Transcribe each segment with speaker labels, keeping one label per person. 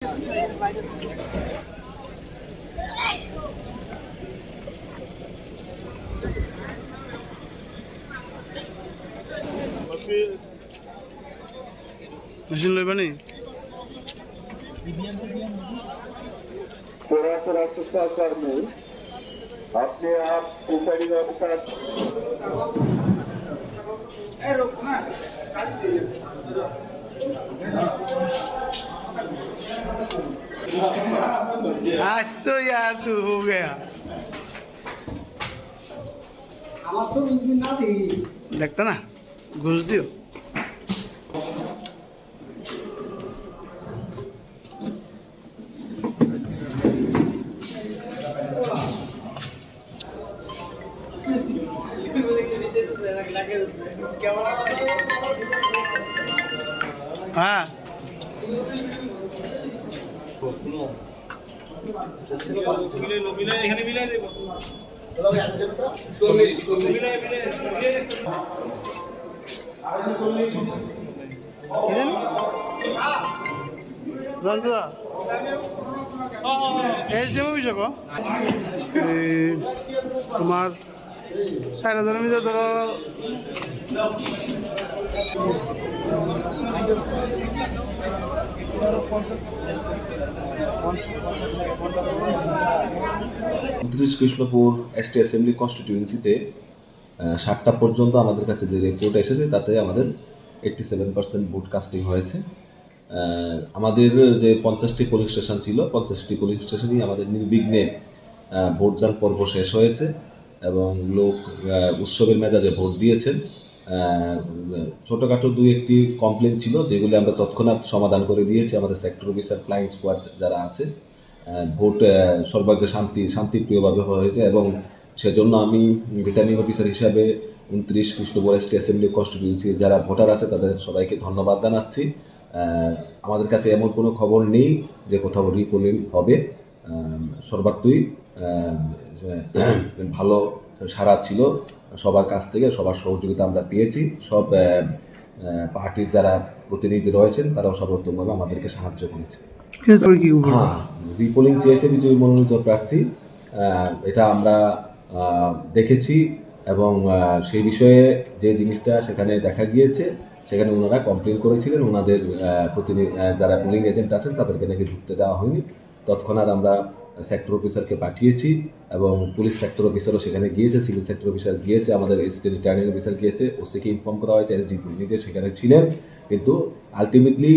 Speaker 1: Machine लइबा नहीं
Speaker 2: थोड़ा सा रास्ता करने अपने आप ऊपरी अवसर
Speaker 1: आज तो यार तू हो गया देखता ना घुस दियो हाँ তোমার 4000 মিটার ধরো
Speaker 3: কৃষ্ণপুর এসটি অ্যাসেম্বলি কনস্টিটিউয়েন্সিতে 7টা পর্যন্ত আমাদের কাছে যে রিপোর্ট এসেছে তাতে আমাদের 87% ভোট কাস্টিং হয়েছে। আমাদের যে 50টি পোলিং স্টেশন ছিল 50টি পোলিং স্টেশনই আমাদের নির্বিঘ্নে ভোটদান পর্ব শেষ হয়েছে এবং লোক উৎসবের মেজাজে ভোট দিয়েছেন। ছোটোখাটো 2-1টি কমপ্লেন ছিল যেগুলি আমরা তৎক্ষণাৎ সমাধান করে দিয়েছি। আমাদের সেক্টর অফিসার ফ্লাইং স্কোয়াড যারা আছে ভোট সর্বাগ্রে শান্তিপ্রিয়ভাবে হয়েছে এবং সেজন্য আমি রিটার্নিং অফিসার হিসাবে 29 কৃষ্ণপুর এসটি অ্যাসেম্বলি কনস্টিটিউয়েন্সি যারা ভোটার আছে তাদের সবাইকে ধন্যবাদ জানাচ্ছি। আমাদের কাছে এমন কোনো খবর নেই যে কোথাও রিপোলিং হবে। সর্বাত্মই ভালো সাড়া ছিল সবার কাছ থেকে, সবার সহযোগিতা আমরা পেয়েছি। সব পার্টির যারা প্রতিনিধি রয়েছেন তারাও সর্বোত্তমভাবে আমাদেরকে সাহায্য করেছে। হ্যাঁ, রিপোলিং চেয়েছে বিজয়ী মনোনীত প্রার্থী, এটা আমরা দেখেছি এবং সেই বিষয়ে যে জিনিসটা সেখানে দেখা গিয়েছে সেখানে ওনারা কমপ্লেন করেছিলেন ওনাদের যারা পোলিং এজেন্ট আছেন তাদেরকে নাকি ঢুকতে দেওয়া হয়নি। তৎক্ষণাৎ আমরা সেক্টর অফিসারকে পাঠিয়েছি এবং পুলিশ সেক্টর অফিসারও সেখানে গিয়েছে, সিভিল সেক্টর অফিসার গিয়েছে, আমাদের এসিস্ট্যান্ট রিটার্নিং অফিসার গিয়েছে, ওসিকে ইনফর্ম করা হয়েছে, এসডিপি নিজে সেখানে ছিলেন। কিন্তু আলটিমেটলি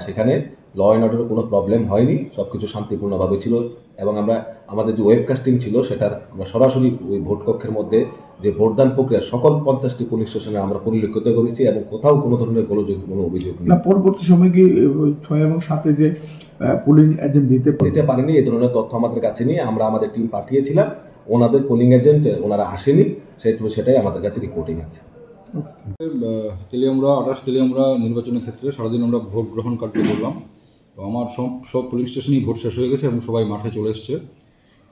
Speaker 3: সেখানে ল অ্যান্ড অর্ডারের কোনো প্রবলেম হয়নি, সব কিছু শান্তিপূর্ণভাবে ছিল এবং আমাদের যে ওয়েবকাস্টিং ছিল সেটার আমরা সরাসরি ওই ভোট কক্ষের মধ্যে যে ভোটদান প্রক্রিয়া সকল 50টি পুলিশ স্টেশনে আমরা পরিলক্ষিত করেছি এবং কোথাও কোনো ধরনের কোনো অভিযোগ নেই।
Speaker 4: পরবর্তী সময় কি 6 এবং 7 যে পোলিং এজেন্ট দিতে
Speaker 3: পারেনি এই ধরনের তথ্য আমাদের কাছে নিয়ে আমরা আমাদের টিম পাঠিয়েছিলাম, ওনাদের পোলিং এজেন্ট ওনারা আসেনি, সেটাই আমাদের কাছে রিপোর্টিং আছে।
Speaker 5: তেলিয়ামুড়া 28 তেলিয়ামুড়া নির্বাচনের ক্ষেত্রে সারাদিন আমরা ভোট গ্রহণ কার্য করলাম। তো আমার সব পোলিং স্টেশনেই ভোট শেষ হয়ে গেছে এবং সবাই মাঠে চলে এসছে।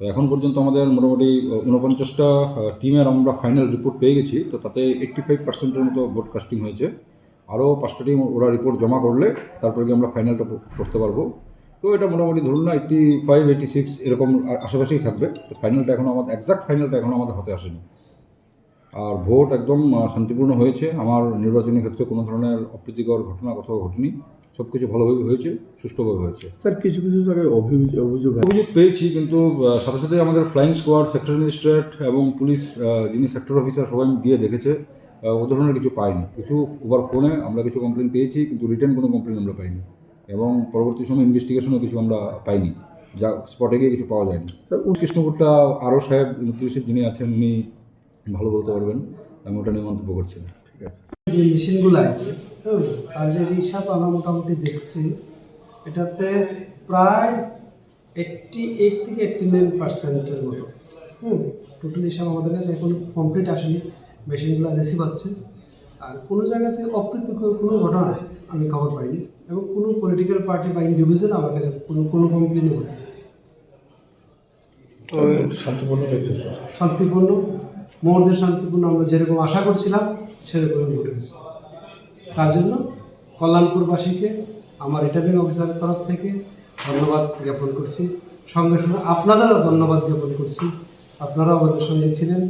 Speaker 5: তো এখন পর্যন্ত আমাদের মোটামুটি 49টা টিমের আমরা ফাইনাল রিপোর্ট পেয়ে গেছি। তো তাতে 85%-এর মতো ভোট কাস্টিং হয়েছে। আরও 5টা টিম ওরা রিপোর্ট জমা করলে তারপরে গিয়ে আমরা ফাইনালটা করতে পারবো। তো এটা মোটামুটি ধরুন না 85-86 এরকম আশেপাশেই থাকবে। তো ফাইনালটা এখনও আমাদের এক্সাক্ট ফাইনালটা এখনও আমাদের হাতে আসেনি। আর ভোট একদম শান্তিপূর্ণ হয়েছে। আমার নির্বাচনী ক্ষেত্রে কোনো ধরনের অপ্রীতিকর ঘটনা কোথাও ঘটেনি, সব কিছু ভালোভাবে হয়েছে, সুষ্ঠুভাবে হয়েছে।
Speaker 4: স্যার কিছু জায়গায় অভিযোগ
Speaker 5: পেয়েছি, কিন্তু সাথে সাথে আমাদের ফ্লাইং স্কোয়াড, সেক্টর ম্যাজিস্ট্রেট এবং পুলিশ যিনি সেক্টর অফিসার সবাই গিয়ে দেখেছে, ও ধরনের কিছু পাইনি। কিছু ওভার ফোনে আমরা কিছু কমপ্লেন পেয়েছি, কিন্তু রিটার্ন কোনো কমপ্লেন আমরা পাইনি এবং পরবর্তী সময় ইনভেস্টিগেশনও কিছু আমরা পাইনি, যা স্পটে গিয়ে কিছু পাওয়া যায়নি। স্যার কৃষ্ণপুরটা আরও সাহেব 29-এর যিনি আছেন উনি ভালো বলতে পারবেন, আমি ওটা নিয়ে মন্তব্য করছি না। ঠিক আছে,
Speaker 6: যে মেশিনগুলো আছে তার যে হিসাব আমরা মোটামুটি দেখছি, এটাতে প্রায় 88 থেকে 89%-এর মতো টোটাল হিসাব আমাদের কাছে এখন কমপ্লিট আসেনি, মেশিনগুলো রিসিভ হচ্ছে। আর কোনো জায়গাতে অপ্রীতিকর কোনো ঘটনা আমি খবর পাইনি এবং কোনো পলিটিক্যাল পার্টি বা ইন্ডিভিজুয়াল আমার কাছে কোনো কমপ্লেনই হয়নি।
Speaker 4: তো শান্তিপূর্ণ হয়েছে স্যার,
Speaker 6: শান্তিপূর্ণ, মোরদের শান্তিপূর্ণ, আমরা যেরকম আশা করছিলাম সেরকমই ভোট হয়েছে। তার জন্য কল্যাণপুরবাসীকে আমার রিটার্নিং অফিসারের তরফ থেকে, ধন্যবাদ জ্ঞাপন করছি, সঙ্গে সঙ্গে আপনাদেরও ধন্যবাদ জ্ঞাপন করছি। আপনারাও আমাদের সঙ্গে ছিলেন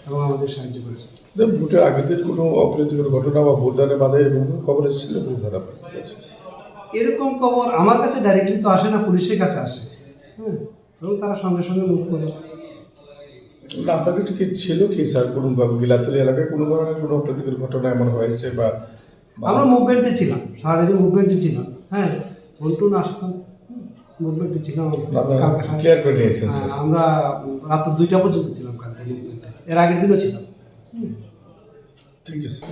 Speaker 6: এবং আমাদের সাহায্য করেছেন।
Speaker 4: ভোটের আগের কোনো অপ্রীতিকর ঘটনা বা ভোটদানে বাধা এরকম কোনো খবর এসেছিল স্যার আপনার কাছে?
Speaker 6: এরকম খবর আমার কাছে ডাইরেক্টলি তো আসে না, পুলিশের কাছে আসে। এবং তারা সঙ্গে সঙ্গে মুভ করে।
Speaker 4: আপনার কাছে কি ছিল কি স্যার কোনো গিলাতলি এলাকায় কোনো ধরনের কোনো অপ্রীতিকর ঘটনা এমন হয়েছে বা?
Speaker 6: আমরা মুভমেন্টে ছিলাম, সারাদিন মুভমেন্টে ছিলাম। ফোন আসতাম, মুভমেন্টে ছিলাম।
Speaker 4: ক্লিয়ার করে নিয়েছেন স্যার?
Speaker 6: আমরা রাত 2টা পর্যন্ত ছিলাম কালকে মুভমেন্টে, এর আগের দিনও ছিলাম।
Speaker 4: ঠিক আছে।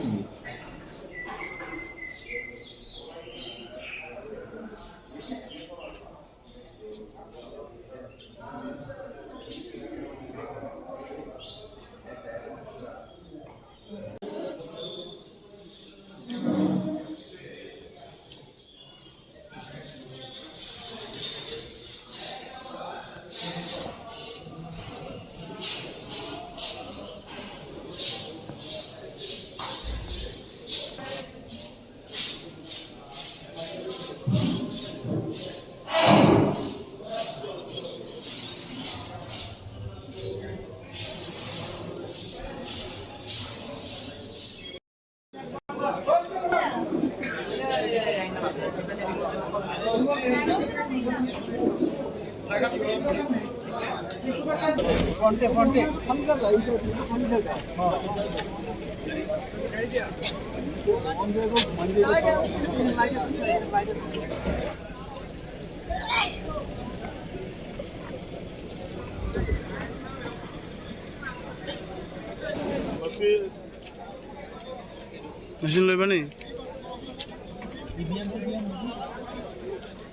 Speaker 1: মেশিন লইবানি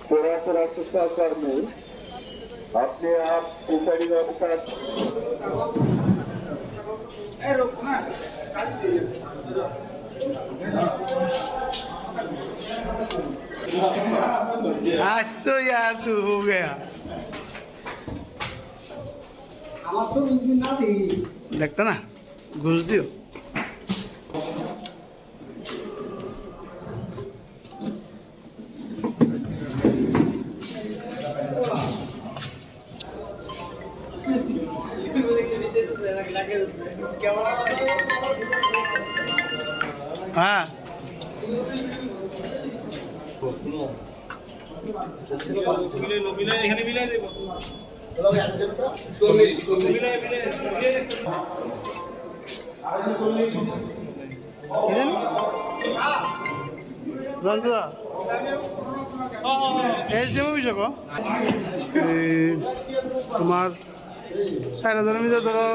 Speaker 2: थोड़ा सा रास्ता कर में अपने आप ऊपरी अवकाश
Speaker 1: आज तो यार तू हो गया। देखता ना घुस दियो। हाँ তোমার 4000 মিটার ধরো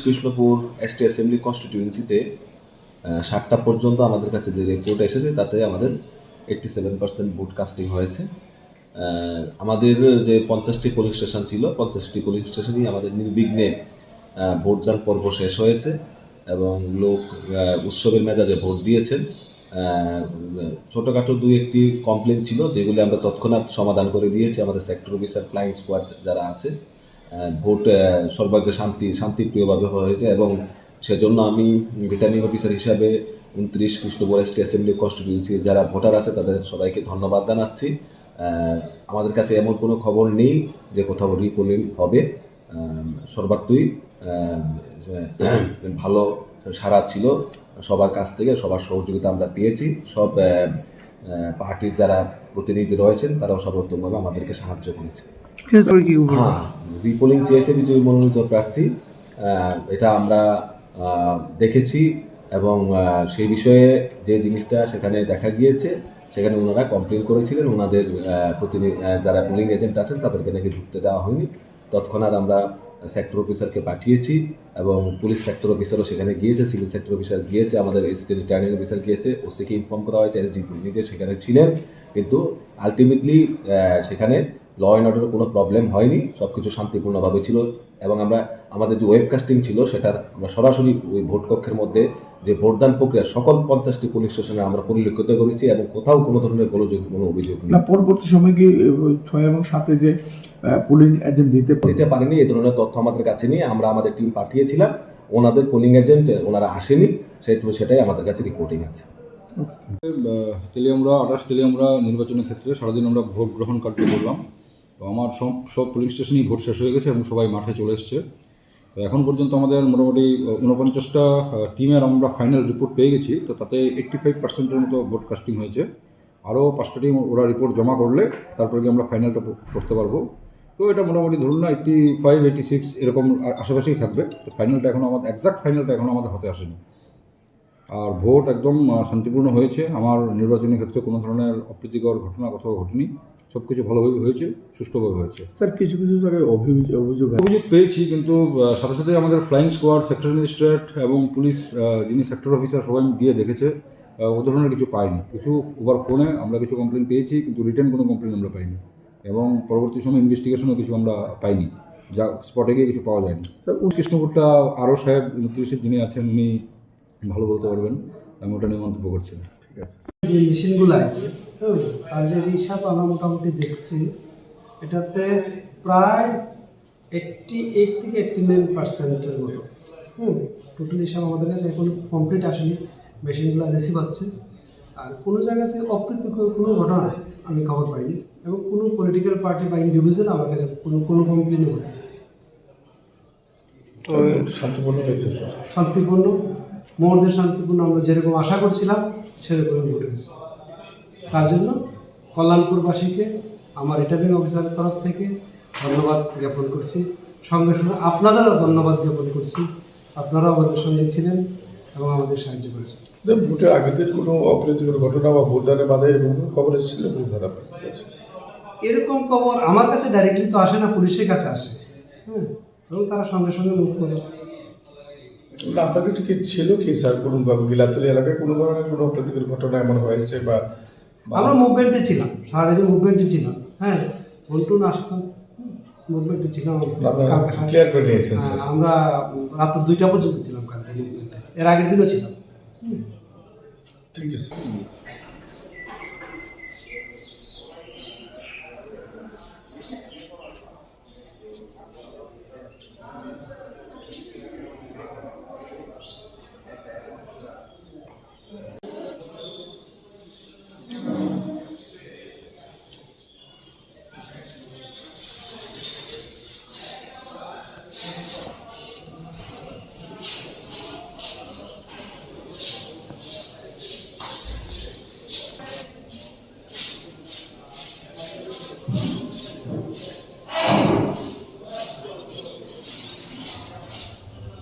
Speaker 3: কৃষ্ণপুর এসটি অ্যাসেম্বলি কনস্টিটিউয়েন্সিতে 7টা পর্যন্ত আমাদের কাছে যে রিপোর্ট এসেছে তাতে আমাদের 87% ভোট কাস্টিং হয়েছে। আমাদের যে 50টি পোলিং স্টেশন ছিল 50টি পোলিং স্টেশনই আমাদের নির্বিঘ্নে ভোটদান পর্ব শেষ হয়েছে এবং লোক উৎসবের মেজাজে ভোট দিয়েছেন। ছোটোখাটো 2-1টি কমপ্লেন ছিল যেগুলি আমরা তৎক্ষণাৎ সমাধান করে দিয়েছি। আমাদের সেক্টর অফিসার ফ্লাইং স্কোয়াড যারা আছে, ভোট সর্বাগ্রে শান্তিপ্রিয়ভাবে হয়েছে এবং সেজন্য আমি রিটার্নিং অফিসার হিসাবে 29 কৃষ্ণপুর এসটি অ্যাসেম্বলি কনস্টিটিউয়েন্সি যারা ভোটার আছে তাদের সবাইকে ধন্যবাদ জানাচ্ছি। আমাদের কাছে এমন কোনো খবর নেই যে কোথাও রিপোলিং হবে। সর্বাত্মই ভালো সাড়া ছিল সবার কাছ থেকে, সবার সহযোগিতা আমরা পেয়েছি। সব পার্টির যারা প্রতিনিধি রয়েছেন তারাও সর্বোত্তমভাবে আমাদেরকে সাহায্য করেছে। হ্যাঁ, রিপোলিং চেয়েছে বিজয়ী মনোনীত প্রার্থী, এটা আমরা দেখেছি এবং সেই বিষয়ে যে জিনিসটা সেখানে দেখা গিয়েছে সেখানে ওনারা কমপ্লেন করেছিলেন ওনাদের যারা পোলিং এজেন্ট আছেন তাদেরকে নাকি ঢুকতে দেওয়া হয়নি। তৎক্ষণাৎ আমরা সেক্টর অফিসারকে পাঠিয়েছি এবং পুলিশ সেক্টর অফিসারও সেখানে গিয়েছে, সিভিল সেক্টর অফিসার গিয়েছে, আমাদের এসটি রিটার্নিং অফিসার গিয়েছে, ওসিকে ইনফর্ম করা হয়েছে, এসডিপি নিজে সেখানে ছিলেন। কিন্তু আলটিমেটলি সেখানে ল অ্যান্ড অর্ডারের কোনো প্রবলেম হয়নি, সব কিছু শান্তিপূর্ণভাবে ছিল এবং আমাদের যে ওয়েবকাস্টিং ছিল সেটার আমরা সরাসরি ওই ভোট কক্ষের মধ্যে যে ভোটদান প্রক্রিয়া সকল 50টি পুলিশ স্টেশনে আমরা পরিলক্ষিত করেছি এবং কোথাও কোনো ধরনের কোনো অভিযোগ নেই।
Speaker 7: না পরবর্তী সময় কি 6 এবং 7 যে পুলিং এজেন্ট দিতে
Speaker 3: পারেনি এই ধরনের তথ্য আমাদের কাছে নিয়ে আমরা আমাদের টিম পাঠিয়েছিলাম, ওনাদের পোলিং এজেন্ট ওনারা আসেনি, সেটাই আমাদের কাছে রিপোর্টিং আছে।
Speaker 5: তেলিয়ামুড়া 28 তেলিয়ামুড়া নির্বাচনের ক্ষেত্রে সারাদিন আমরা ভোট গ্রহণ কার্য করলাম। তো আমার সব পুলিং স্টেশনেই ভোট শেষ হয়ে গেছে এবং সবাই মাঠে চলে এসছে। তো এখন পর্যন্ত আমাদের মোটামুটি 49টা টিমের আমরা ফাইনাল রিপোর্ট পেয়ে গেছি। তো তাতে 85%-এর মতো ভোট কাস্টিং হয়েছে। আরও 5টা টিম ওরা রিপোর্ট জমা করলে তারপরে কি আমরা ফাইনালটা করতে পারবো। তো এটা মোটামুটি ধরুন না 85-86 এরকম আশেপাশেই থাকবে। তো ফাইনালটা এখন আমাদের এক্সাক্ট ফাইনালটা এখন আমাদের হাতে আসেনি। আর ভোট একদম শান্তিপূর্ণ হয়েছে। আমার নির্বাচনী ক্ষেত্রে কোনো ধরনের অপ্রীতিকর ঘটনা কোথাও ঘটেনি। সব কিছু ভালোভাবে হয়েছে, সুষ্ঠুভাবে হয়েছে।
Speaker 7: স্যার কিছু জায়গায় অভিযোগ
Speaker 5: পেয়েছি, কিন্তু সাথে সাথে আমাদের ফ্লাইং স্কোয়াড, সেক্টর ম্যাজিস্ট্রেট এবং পুলিশ যিনি সেক্টর অফিসার সবাই গিয়ে দেখেছে, ও ধরনের কিছু পাইনি। কিছু ওভার ফোনে আমরা কিছু কমপ্লেন পেয়েছি, কিন্তু রিটার্ন কোনো কমপ্লেন আমরা পাইনি এবং পরবর্তী সময় ইনভেস্টিগেশনও কিছু আমরা পাইনি, যা স্পটে গিয়ে কিছু পাওয়া যায়নি। কৃষ্ণপুরটা আরও সাহেব 29-এর যিনি আছেন উনি ভালো বলতে পারবেন, আমি ওটা নিয়ে মন্তব্য করছি না। ঠিক আছে,
Speaker 6: যে মেশিনগুলো আছে তার যে হিসাব আমরা মোটামুটি দেখছি, এটাতে প্রায় 88 থেকে 89%-এর মতো টোটাল হিসাব আমাদের কাছে এখন কমপ্লিট আসেনি। মেশিনগুলো রিসিভ হচ্ছে, আর কোনো জায়গাতে অপ্রীতিকর কোনো ঘটনা আমি খবর পাইনি এবং কোনো পলিটিক্যাল পার্টি বা ইন্ডিভিজুয়াল আমার কাছে কোনো কমপ্লেনই হয়নি।
Speaker 4: তো শান্তিপূর্ণ হয়েছে স্যার,
Speaker 6: শান্তিপূর্ণ, মোরদের শান্তিপূর্ণ, আমরা যেরকম আশা করছিলাম সেরকমই ভোট হয়েছে। তার জন্য কল্যাণপুরবাসীকে আমার রিটার্নিং অফিসারের তরফ থেকে ধন্যবাদ জ্ঞাপন করছি, সঙ্গে সঙ্গে আপনাদেরও ধন্যবাদ জ্ঞাপন করছি। আপনারাও আমাদের সঙ্গে ছিলেন এবং আমাদের সাহায্য করেছেন।
Speaker 4: ভোটের আগের দিন কোনো অপ্রীতিকর ঘটনা বা ভোটদানের বাধা এরকম কোনো খবর এসেছিল স্যার আপনার কাছে?
Speaker 6: এরকম খবর আমার কাছে ডাইরেক্টলি তো আসে না, পুলিশের কাছে আসে এবং তারা সঙ্গে সঙ্গে মুভ করে।
Speaker 4: আপনার কাছে কি ছিল কি স্যার কোনো গিলাতলি এলাকায় কোনো ধরনের কোনো অপ্রীতিকর ঘটনা এমন হয়েছে বা?
Speaker 6: আমরা মুভমেন্টে ছিলাম, সারাদিন মুভমেন্টে ছিলাম। ফোন আসতাম, মুভমেন্টে ছিলাম।
Speaker 4: ক্লিয়ার করে নিয়েছেন স্যার?
Speaker 6: আমরা রাত 2টা পর্যন্ত ছিলাম কালকে মুভমেন্টে, এর আগের দিনও ছিলাম।
Speaker 4: ঠিক আছে।